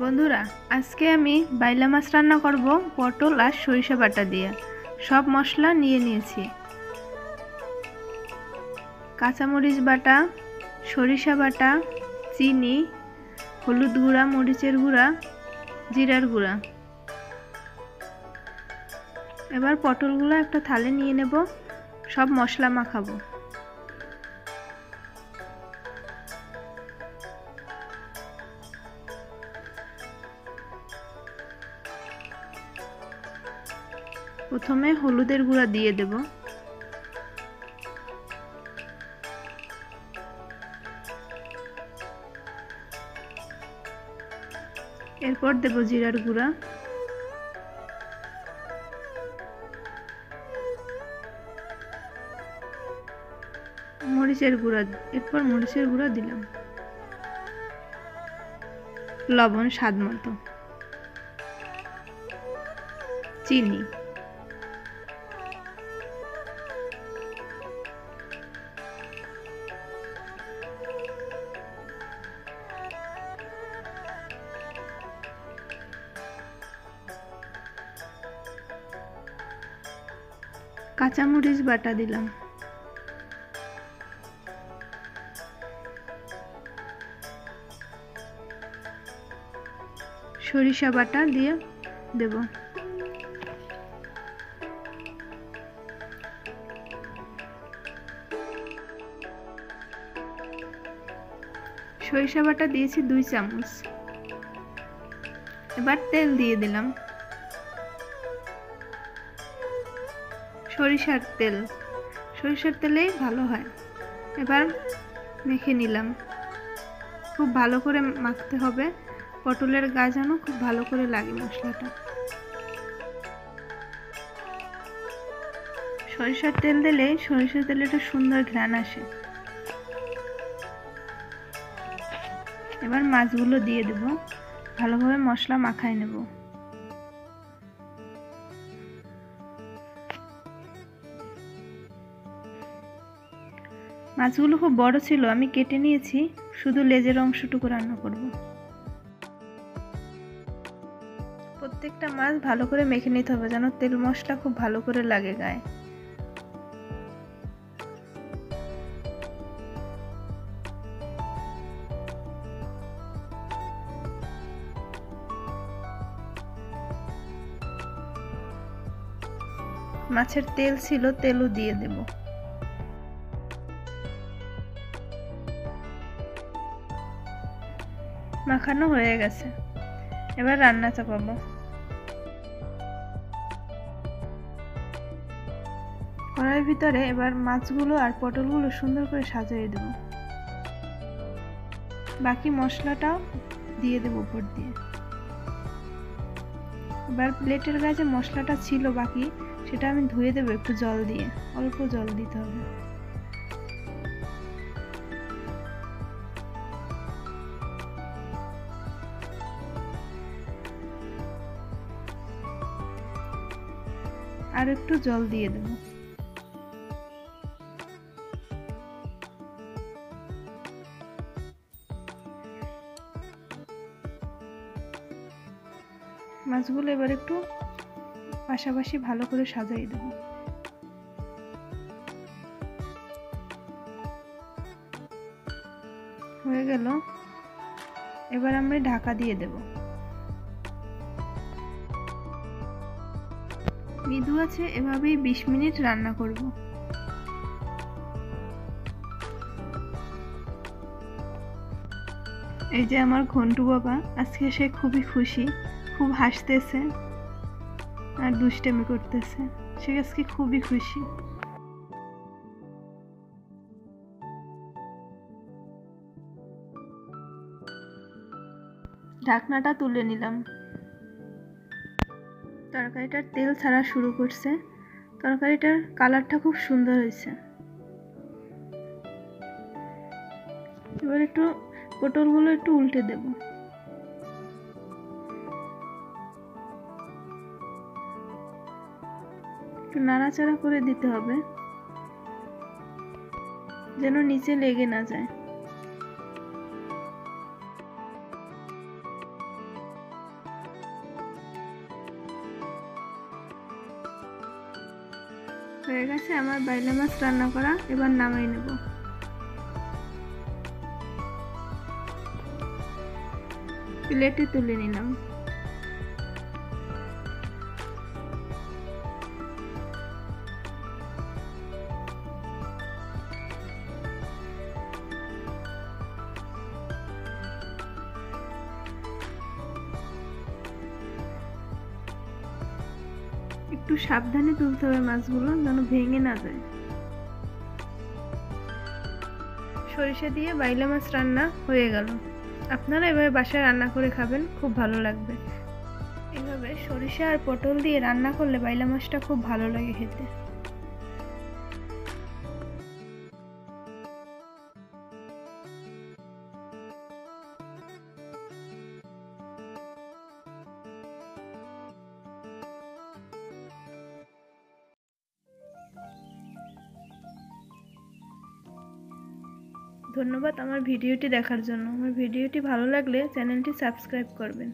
বন্ধুরা, আজকে আমি বাইলা মাছ রান্না করব পটল আর সরিষা বাটা দিয়ে। সব মশলা নিয়ে নিয়েছি। কাঁচামরিচ বাটা, সরিষা বাটা, চিনি, হলুদ গুঁড়া, মরিচের গুঁড়া, জিরার গুঁড়া। এবার পটলগুলো একটা থালে নিয়ে নেব, সব মশলা মাখাবো। প্রথমে হলুদের গুঁড়া দিয়ে দেব, এরপর দেব জিরার গুঁড়া, মরিচের গুঁড়া, এরপর মরিচের গুঁড়া দিলাম, লবণ স্বাদ মতো, চিনি, কাঁচামরিচ বাটা দিলাম, সরিষা বাটা দিয়ে দেব, সরিষা বাটা দিয়েছি 2 চামচ। এবার তেল দিয়ে দিলাম, সরিষার তেলেই ভালো হয়। এবার মেখে নিলাম, খুব ভালো করে মাখতে হবে, পটলের গায়ে যেন খুব ভালো করে লাগে মশলাটা। সরিষার তেল দিলে সরিষার তেলে একটা সুন্দর ঘ্রাণ আসে। এবার মাছগুলো দিয়ে দেব, ভালোভাবে মশলা মাখায় নেব। মাছগুলো খুব বড় ছিল, আমি কেটে নিয়েছি, শুধু লেজের অংশটুকু রান্না করব। প্রত্যেকটা মাছ ভালো করে মেখে নিতে হবে, যেন তেল মশলা খুব ভালো করে লাগে গায়ে। মাছের তেল ছিল, তেলও দিয়ে দেব। মাখানো হয়ে গেছে, এবার রান্না চাপাবো। কড়াইয়ের ভিতরে এবার মাছগুলো আর পটলগুলো সুন্দর করে সাজিয়ে দেব, বাকি মশলাটাও দিয়ে দেব উপর দিয়ে। এবার প্লেটের গায়ে যে মশলাটা ছিল বাকি, সেটা আমি ধুয়ে দেব একটু জল দিয়ে, অল্প জল দিতে হবে। আর একটু জল দিয়ে দেব। মাছগুলো এবার একটু পাশাপাশি ভালো করে সাজিয়ে দেব। হয়ে গেল, এবার আমরা ঢাকা দিয়ে দেব। মৃদু আছে, এভাবেই 20 মিনিট রান্না করব। এই যে আমার ঘন্টু বাবা, আজকে সে খুবই খুশি, খুব হাসতেছে আর দুষ্টামি করতেছে, সে আজকে খুবই খুশি। ঢাকনাটা তুলে নিলাম, তরকারিটার তেল ছাড়া শুরু করছে, তরকারিটার কালারটা খুব সুন্দর হয়েছে। এবার একটু পটলগুলো একটু উল্টে দেব, একটু নাড়াচাড়া করে দিতে হবে, যেন নিচে লেগে না যায়। হয়ে গেছে আমার বাইলা মাছ রান্না করা, এবার নামাই নেব। প্লেটে তুলে নিলাম। একটু সাবধানে তুলতে হবে মাছগুলো, যেন ভেঙে না যায়। সরিষা দিয়ে বাইলা মাছ রান্না হয়ে গেল। আপনারা এভাবে বাসায় রান্না করে খাবেন, খুব ভালো লাগবে। এভাবে সরিষা আর পটল দিয়ে রান্না করলে বাইলা মাছটা খুব ভালো লাগে খেতে। ধন্যবাদ আমার ভিডিওটি দেখার জন্য। আমার ভিডিওটি ভালো লাগলে চ্যানেলটি সাবস্ক্রাইব করবেন।